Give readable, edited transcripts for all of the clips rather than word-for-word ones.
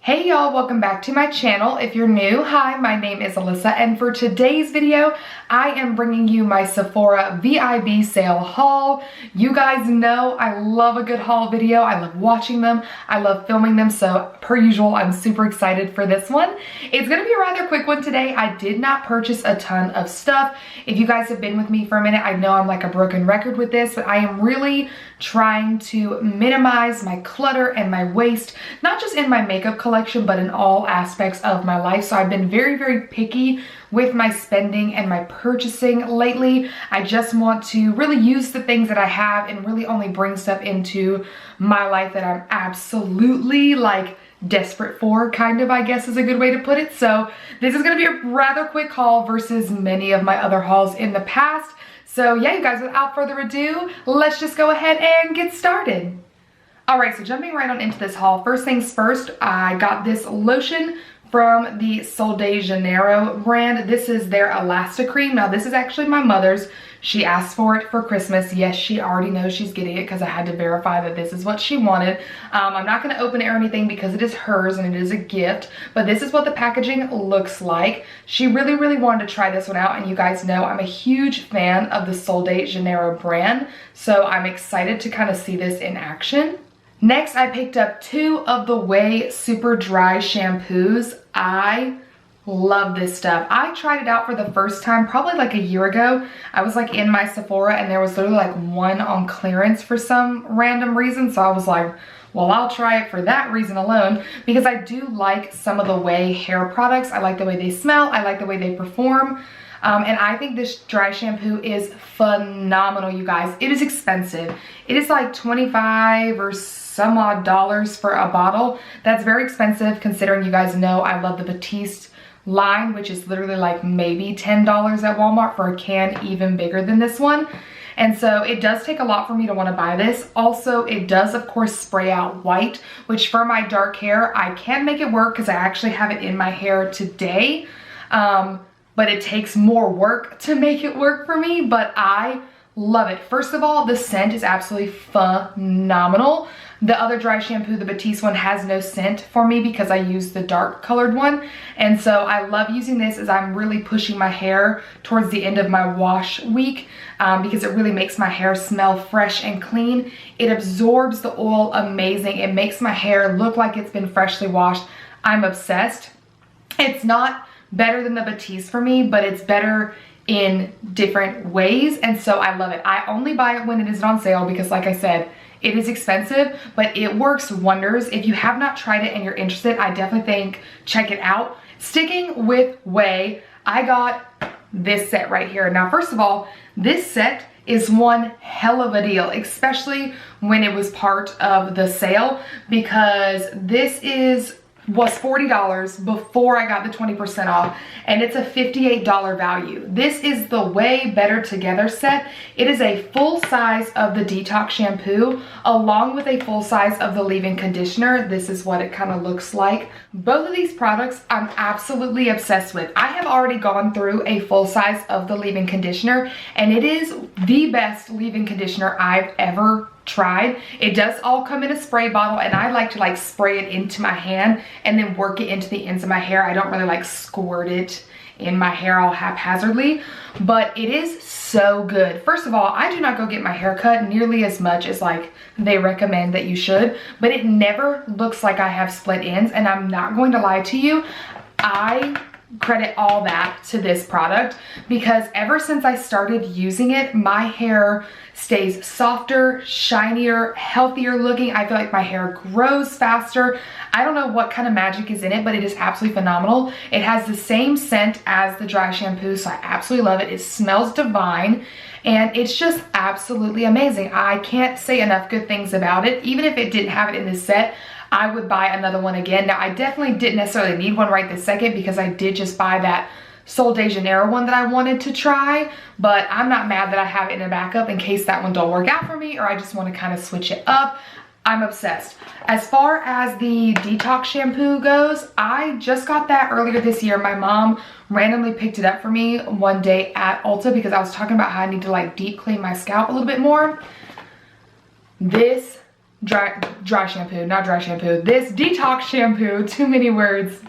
Hey y'all, welcome back to my channel. If you're new, hi, my name is Alyssa, and for today's video, I am bringing you my Sephora VIB sale haul. You guys know I love a good haul video. I love watching them. I love filming them, so per usual, I'm super excited for this one. It's gonna be a rather quick one today. I did not purchase a ton of stuff. If you guys have been with me for a minute, I know I'm like a broken record with this, but I am really trying to minimize my clutter and my waste, not just in my makeup collection, but in all aspects of my life. So I've been very, very picky with my spending and my purchasing lately. I just want to really use the things that I have and really only bring stuff into my life that I'm absolutely like desperate for, kind of, I guess is a good way to put it. So this is gonna be a rather quick haul versus many of my other hauls in the past. So yeah, you guys, without further ado, let's just go ahead and get started. All right, so jumping right on into this haul, first things first, I got this lotion from the Sol de Janeiro brand. This is their Elastic Cream. Now this is actually my mother's. She asked for it for Christmas. Yes, she already knows she's getting it because I had to verify that this is what she wanted. I'm not going to open it or anything because it is hers and it is a gift, but this is what the packaging looks like. She really, really wanted to try this one out, and you guys know I'm a huge fan of the Sol de Janeiro brand, so I'm excited to kind of see this in action. Next, I picked up two of the Way Super Dry shampoos. I love this stuff. I tried it out for the first time probably like a year ago. I was like in my Sephora and there was literally like one on clearance for some random reason. So I was like, well, I'll try it for that reason alone, because I do like some of the Way hair products. I like the way they smell. I like the way they perform. And I think this dry shampoo is phenomenal, you guys. It is expensive. It is like 25 or some odd dollars for a bottle. That's very expensive considering you guys know I love the Batiste line, which is literally like maybe $10 at Walmart for a can even bigger than this one. And so it does take a lot for me to want to buy this. Also, it does of course spray out white, which for my dark hair, I can make it work because I actually have it in my hair today. But it takes more work to make it work for me, but I love it. First of all, the scent is absolutely phenomenal. The other dry shampoo, the Batiste one, has no scent for me because I use the dark colored one. And so I love using this as I'm really pushing my hair towards the end of my wash week because it really makes my hair smell fresh and clean. It absorbs the oil amazing. It makes my hair look like it's been freshly washed. I'm obsessed. It's not better than the Batiste for me, but it's better in different ways, and so I love it. I only buy it when it is on sale because, like I said, it is expensive, but it works wonders. If you have not tried it and you're interested, I definitely think check it out. Sticking with Way, I got this set right here. Now, first of all, this set is one hell of a deal, especially when it was part of the sale, because this was $40 before I got the 20% off, and it's a $58 value. This is the Way Better Together set. It is a full size of the detox shampoo along with a full size of the leave-in conditioner. This is what it kind of looks like. Both of these products I'm absolutely obsessed with. I have already gone through a full size of the leave-in conditioner, and it is the best leave-in conditioner I've ever tried. It does all come in a spray bottle, and I like to like spray it into my hand and then work it into the ends of my hair. I don't really like squirt it in my hair all haphazardly, but it is so good. First of all, I do not go get my hair cut nearly as much as like they recommend that you should, but it never looks like I have split ends, and I'm not going to lie to you, I credit all that to this product because ever since I started using it, my hair stays softer, shinier, healthier looking. I feel like my hair grows faster. I don't know what kind of magic is in it, but it is absolutely phenomenal. It has the same scent as the dry shampoo, so I absolutely love it. It smells divine, and it's just absolutely amazing. I can't say enough good things about it. Even if it didn't have it in this set, I would buy another one again. Now, I definitely didn't necessarily need one right this second because I did just buy that Sol de Janeiro one that I wanted to try, but I'm not mad that I have it in a backup in case that one don't work out for me or I just want to kind of switch it up. I'm obsessed. As far as the detox shampoo goes, I just got that earlier this year. My mom randomly picked it up for me one day at Ulta because I was talking about how I need to like deep clean my scalp a little bit more. This dry shampoo, not dry shampoo. This detox shampoo, too many words,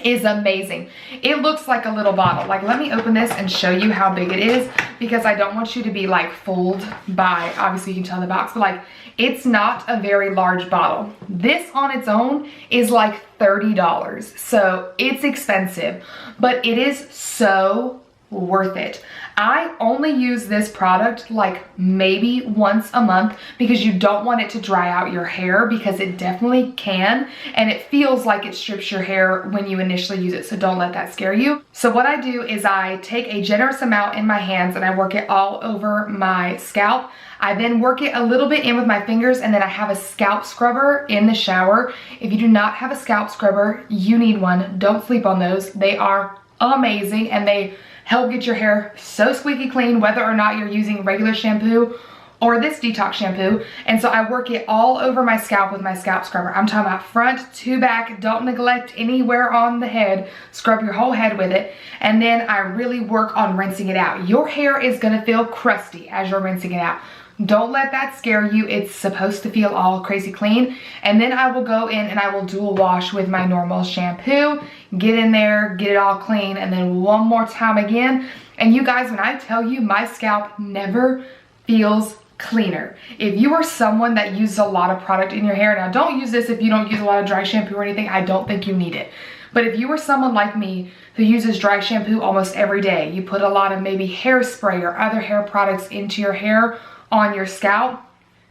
is amazing. It looks like a little bottle. Like, let me open this and show you how big it is, because I don't want you to be like fooled by, obviously you can tell the box, but like, it's not a very large bottle. This on its own is like $30. So it's expensive, but it is so worth it. I only use this product like maybe once a month, because you don't want it to dry out your hair, because it definitely can, and it feels like it strips your hair when you initially use it, so don't let that scare you. So what I do is I take a generous amount in my hands and I work it all over my scalp. I then work it a little bit in with my fingers, and then I have a scalp scrubber in the shower. If you do not have a scalp scrubber, you need one. Don't sleep on those. They are amazing, and they help get your hair so squeaky clean, whether or not you're using regular shampoo or this detox shampoo. And so I work it all over my scalp with my scalp scrubber. I'm talking about front to back. Don't neglect anywhere on the head. Scrub your whole head with it. And then I really work on rinsing it out. Your hair is gonna feel crusty as you're rinsing it out. Don't let that scare you. It's supposed to feel all crazy clean. And then I will go in and I will dual wash with my normal shampoo, get in there, get it all clean, and then one more time again. And you guys, when I tell you, my scalp never feels cleaner. If you are someone that uses a lot of product in your hair, now don't use this if you don't use a lot of dry shampoo or anything. I don't think you need it. But if you are someone like me who uses dry shampoo almost every day, you put a lot of maybe hairspray or other hair products into your hair on your scalp,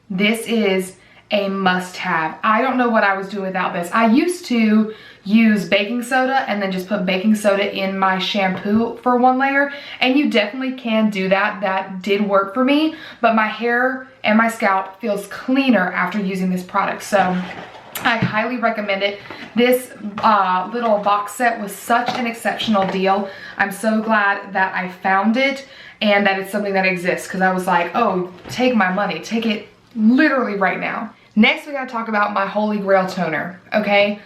this is a must-have. I don't know what I was doing without this. I used to use baking soda and then just put baking soda in my shampoo for one layer, and you definitely can do that. That did work for me, but my hair and my scalp feels cleaner after using this product. So I highly recommend it. This little box set was such an exceptional deal. I'm so glad that I found it and that it's something that exists, because I was like, oh, take my money, take it literally right now. Next, we gotta talk about my holy grail toner, okay?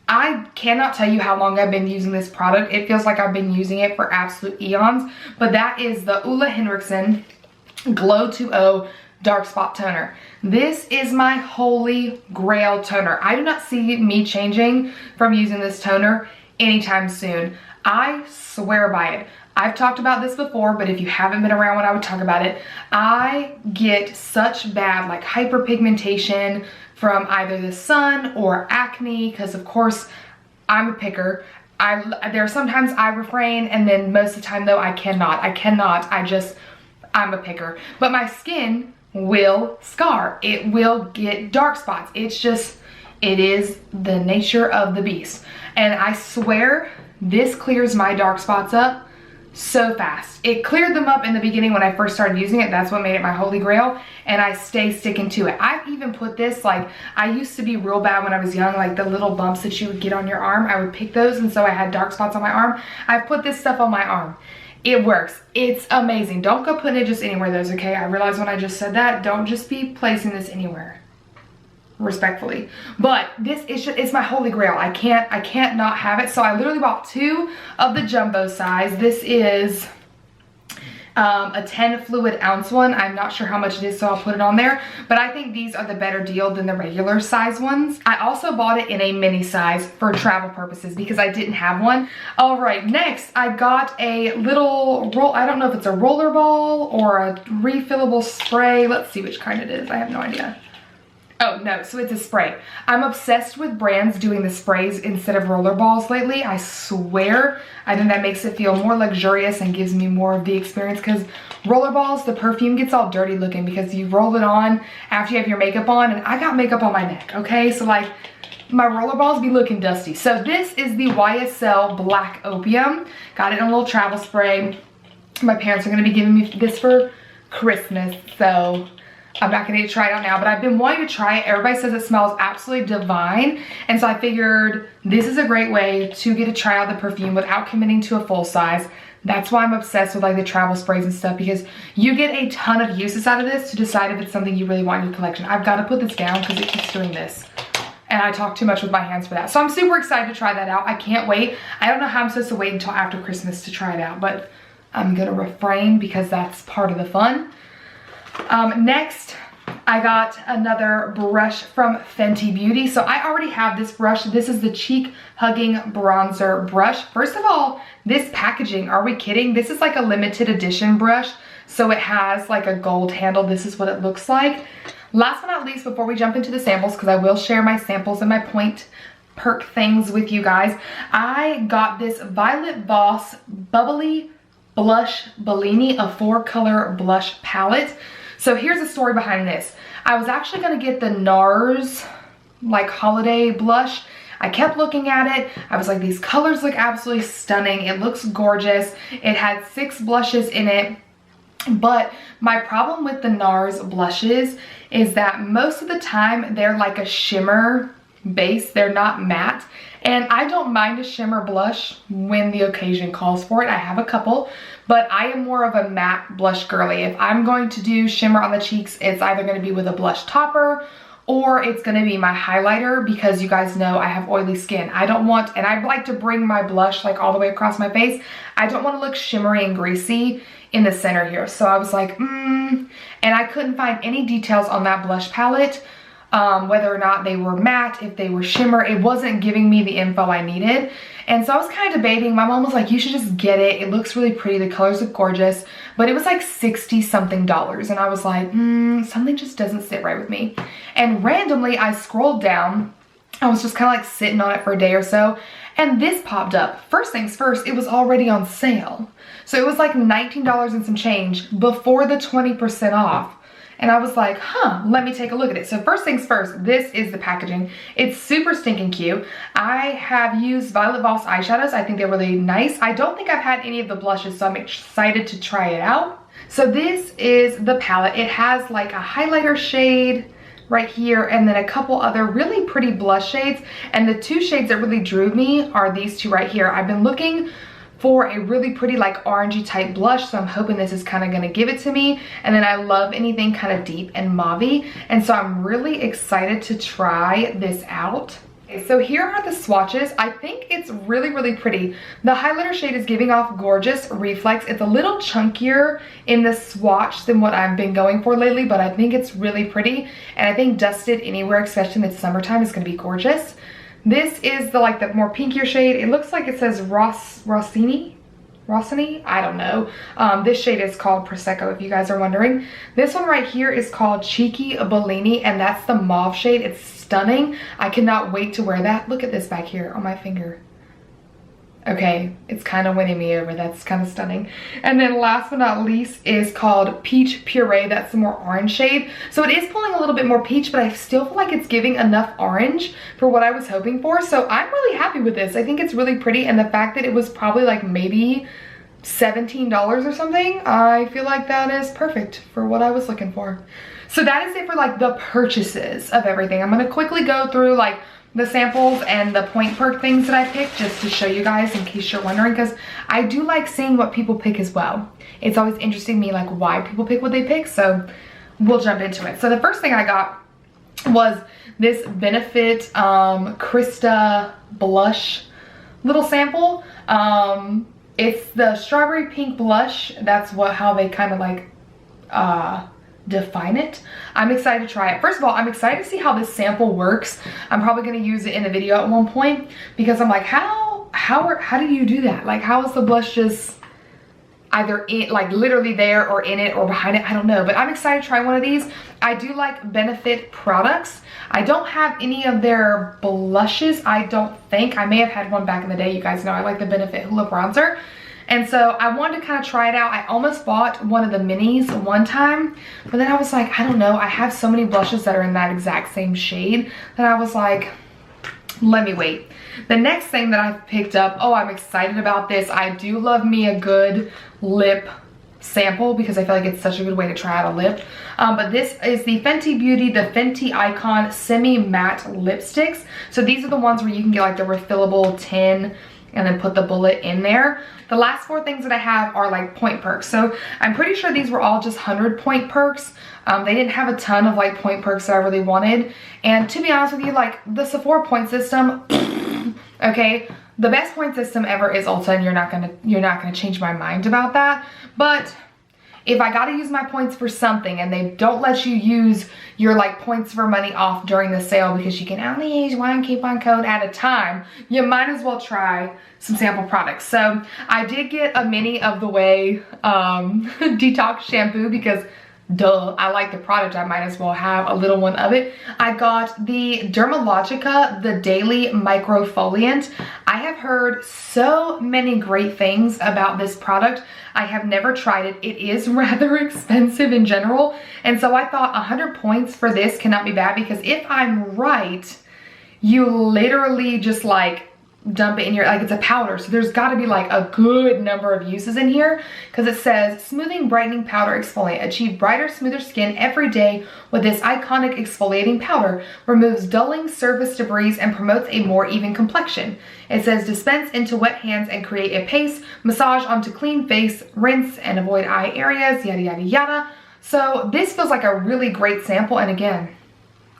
I cannot tell you how long I've been using this product. It feels like I've been using it for absolute eons, but that is the Ole Henriksen Glow 2.0 Dark Spot Toner. This is my holy grail toner. I do not see me changing from using this toner anytime soon. I swear by it. I've talked about this before, but if you haven't been around when I would talk about it, I get such bad like hyperpigmentation from either the sun or acne, because of course I'm a picker. There are sometimes I refrain, and then most of the time though I cannot. I'm a picker. But my skin will scar. It will get dark spots. It is the nature of the beast. And I swear this clears my dark spots up so fast. It cleared them up in the beginning when I first started using it. That's what made it my holy grail, and I stay sticking to it. I've even put this, like, I used to be real bad when I was young, like the little bumps that you would get on your arm, I would pick those, and so I had dark spots on my arm. I've put this stuff on my arm. It works. It's amazing. Don't go putting it just anywhere though, okay? I realized when I just said that, don't just be placing this anywhere. Respectfully, but this is just, it's my holy grail. I can't not have it. So I literally bought 2 of the jumbo size. This is a 10 fluid ounce one. I'm not sure how much it is, so I'll put it on there, but I think these are the better deal than the regular size ones. I also bought it in a mini size for travel purposes because I didn't have one. All right, next I got a little roll. I don't know if it's a roller ball or a refillable spray. Let's see which kind it is. I have no idea. Oh no, so it's a spray. I'm obsessed with brands doing the sprays instead of roller balls lately. I swear, I think that makes it feel more luxurious and gives me more of the experience, because roller balls, the perfume gets all dirty looking because you roll it on after you have your makeup on, and I got makeup on my neck, okay? So like, my roller balls be looking dusty. So this is the YSL Black Opium. Got it in a little travel spray. My parents are gonna be giving me this for Christmas, so I'm not gonna try it out now, but I've been wanting to try it. Everybody says it smells absolutely divine, and so I figured this is a great way to get to try out the perfume without committing to a full size. That's why I'm obsessed with like the travel sprays and stuff, because you get a ton of uses out of this to decide if it's something you really want in your collection. I've got to put this down because it keeps doing this, and I talk too much with my hands for that. So I'm super excited to try that out. I can't wait. I don't know how I'm supposed to wait until after Christmas to try it out, but I'm gonna refrain because that's part of the fun. Next, I got another brush from Fenty Beauty. So I already have this brush. This is the Cheek Hugging Bronzer Brush. First of all, this packaging, are we kidding? This is like a limited edition brush. So it has like a gold handle. This is what it looks like. Last but not least, before we jump into the samples, because I will share my samples and my point perk things with you guys, I got this Violet Voss Bubbly Blush Bellini, a 4-color blush palette. So here's the story behind this. I was actually gonna get the NARS like holiday blush. I kept looking at it. I was like, these colors look absolutely stunning. It looks gorgeous. It had 6 blushes in it. But my problem with the NARS blushes is that most of the time they're like a shimmer base. They're not matte. And I don't mind a shimmer blush when the occasion calls for it. I have a couple, but I am more of a matte blush girly. If I'm going to do shimmer on the cheeks, it's either going to be with a blush topper or it's going to be my highlighter, because you guys know I have oily skin. I don't want, and I like to bring my blush like all the way across my face. I don't want to look shimmery and greasy in the center here. So I was like, and I couldn't find any details on that blush palette. Whether or not they were matte, if they were shimmer, it wasn't giving me the info I needed. And so I was kind of debating. My mom was like, you should just get it. It looks really pretty. The colors look gorgeous. But it was like $60 something. And I was like, something just doesn't sit right with me. And randomly I scrolled down. I was just kind of like sitting on it for a day or so. And this popped up. First things first, it was already on sale. So it was like $19 and some change before the 20% off. And I was like, let me take a look at it. So first things first, this is the packaging. It's super stinking cute. I have used Violet Voss eyeshadows. I think they're really nice. I don't think I've had any of the blushes, so I'm excited to try it out. So this is the palette. It has like a highlighter shade right here and then a couple other really pretty blush shades. And the 2 shades that really drew me are these 2 right here. I've been looking for a really pretty like orangey type blush, so I'm hoping this is kind of going to give it to me. And then I love anything kind of deep and mauvey, and so I'm really excited to try this out. Okay, so here are the swatches. I think it's really pretty. The highlighter shade is giving off Gorgeous Reflex. It's a little chunkier in the swatch than what I've been going for lately, but I think it's really pretty, and I think dusted anywhere, especially in the summertime, is going to be gorgeous. This is the like the more pinkier shade. It looks like it says Rossini? I don't know. This shade is called Prosecco, if you guys are wondering. This one right here is called Cheeky Bellini, and that's the mauve shade. It's stunning. I cannot wait to wear that. Look at this back here on my finger. Okay, it's kind of winning me over. That's kind of stunning. And then last but not least is called Peach Puree. That's the more orange shade. So it is pulling a little bit more peach, but I still feel like it's giving enough orange for what I was hoping for. So I'm really happy with this. I think it's really pretty. And the fact that it was probably like maybe $17 or something, I feel like that is perfect for what I was looking for. So that is it for like the purchases of everything. I'm going to quickly go through like the samples and the point perk things that I picked just to show you guys in case you're wondering, because I do like seeing what people pick as well. It's always interesting to me like why people pick what they pick, so we'll jump into it. So the first thing I got was this Benefit Krista blush little sample. It's the strawberry pink blush. That's how they kind of like define it. I'm excited to try it. First of all, I'm excited to see how this sample works. I'm probably going to use it in a video at one point, because I'm like, how do you do that? Like, how is the blush just either in, like literally there or in it or behind it? I don't know, but I'm excited to try one of these. I do like Benefit products. I don't have any of their blushes, I don't think. I may have had one back in the day. You guys know I like the Benefit Hula Bronzer. And so I wanted to kind of try it out. I almost bought one of the minis one time, but then I was like, I don't know. I have so many blushes that are in that exact same shade that I was like, let me wait. The next thing that I picked up, oh, I'm excited about this. I do love me a good lip sample because I feel like it's such a good way to try out a lip. But this is the Fenty Beauty, the Fenty Icon Semi-Matte Lipsticks. So these are the ones where you can get like the refillable tin and then put the bullet in there. The last 4 things that I have are like point perks. So I'm pretty sure these were all just 100 point perks. They didn't have a ton of like point perks that I really wanted. And to be honest with you, like the Sephora point system, okay, the best point system ever is Ulta, and you're not gonna change my mind about that. But if I gotta use my points for something and they don't let you use your like points for money off during the sale because you can only use one coupon code at a time, you might as well try some sample products. So I did get a Mini of the Way detox shampoo because duh, I like the product, I might as well have a little one of it. I got the Dermalogica, the Daily Microfoliant. I have heard so many great things about this product. I have never tried it. It is rather expensive in general. And so I thought 100 points for this cannot be bad, because if I'm right, you literally just like dump it in your, like it's a powder, so there's got to be like a good number of uses in here, because it says smoothing brightening powder exfoliant, achieve brighter smoother skin every day with this iconic exfoliating powder, removes dulling surface debris and promotes a more even complexion. It says dispense into wet hands and create a paste, massage onto clean face, rinse and avoid eye areas, yada yada yada. So this feels like a really great sample, and again,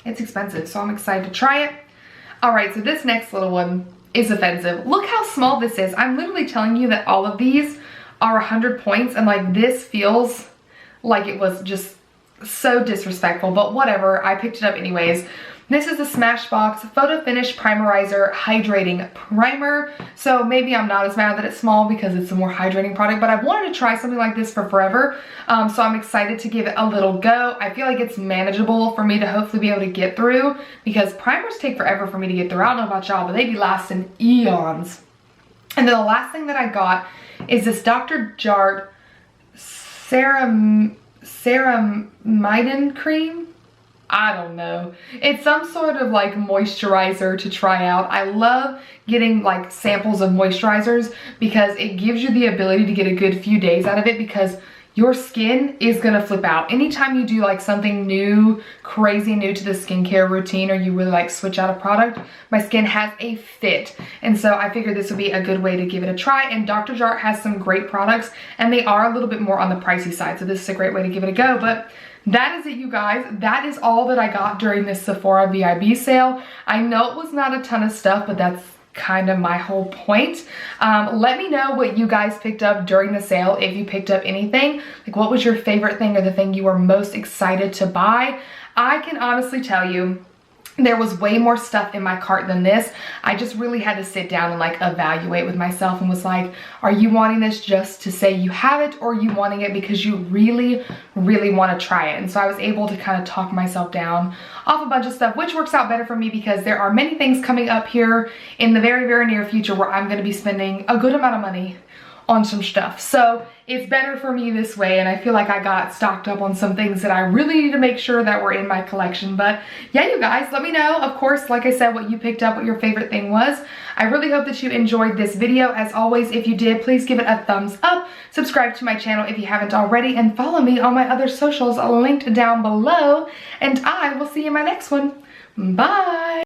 it's expensive, so I'm excited to try it. All right, so this next little one is offensive. Look how small this is. I'm literally telling you that all of these are 100 points, and like this feels like it was just so disrespectful, but whatever, I picked it up anyways. This is the Smashbox Photo Finish Primerizer Hydrating Primer. So maybe I'm not as mad that it's small because it's a more hydrating product, but I've wanted to try something like this for forever. So I'm excited to give it a little go. I feel like it's manageable for me to hopefully be able to get through, because primers take forever for me to get through. I don't know about y'all, but they be lasting eons. And then the last thing that I got is this Dr. Jart Ceramidin Cream. I don't know. It's some sort of like moisturizer to try out. I love getting like samples of moisturizers because it gives you the ability to get a good few days out of it, because your skin is gonna flip out. Anytime you do like something new, crazy new to the skincare routine, or you really like switch out a product, my skin has a fit. And so I figured this would be a good way to give it a try. And Dr. Jart has some great products, and they are a little bit more on the pricey side. So this is a great way to give it a go. But that is it, you guys. That is all that I got during this Sephora VIB sale. I know it was not a ton of stuff, but that's kind of my whole point. Let me know what you guys picked up during the sale, if you picked up anything. Like, what was your favorite thing, or the thing you were most excited to buy? I can honestly tell you, there was way more stuff in my cart than this. I just really had to sit down and like evaluate with myself, and was like, are you wanting this just to say you have it, or are you wanting it because you really, really want to try it? And so I was able to kind of talk myself down off a bunch of stuff, which works out better for me because there are many things coming up here in the very, very near future where I'm going to be spending a good amount of money on some stuff. So it's better for me this way, and I feel like I got stocked up on some things that I really need to make sure that were in my collection. But yeah, you guys, let me know, of course, like I said, what you picked up, what your favorite thing was. I really hope that you enjoyed this video. As always, if you did, please give it a thumbs up, subscribe to my channel if you haven't already, and follow me on my other socials linked down below, and I will see you in my next one. Bye!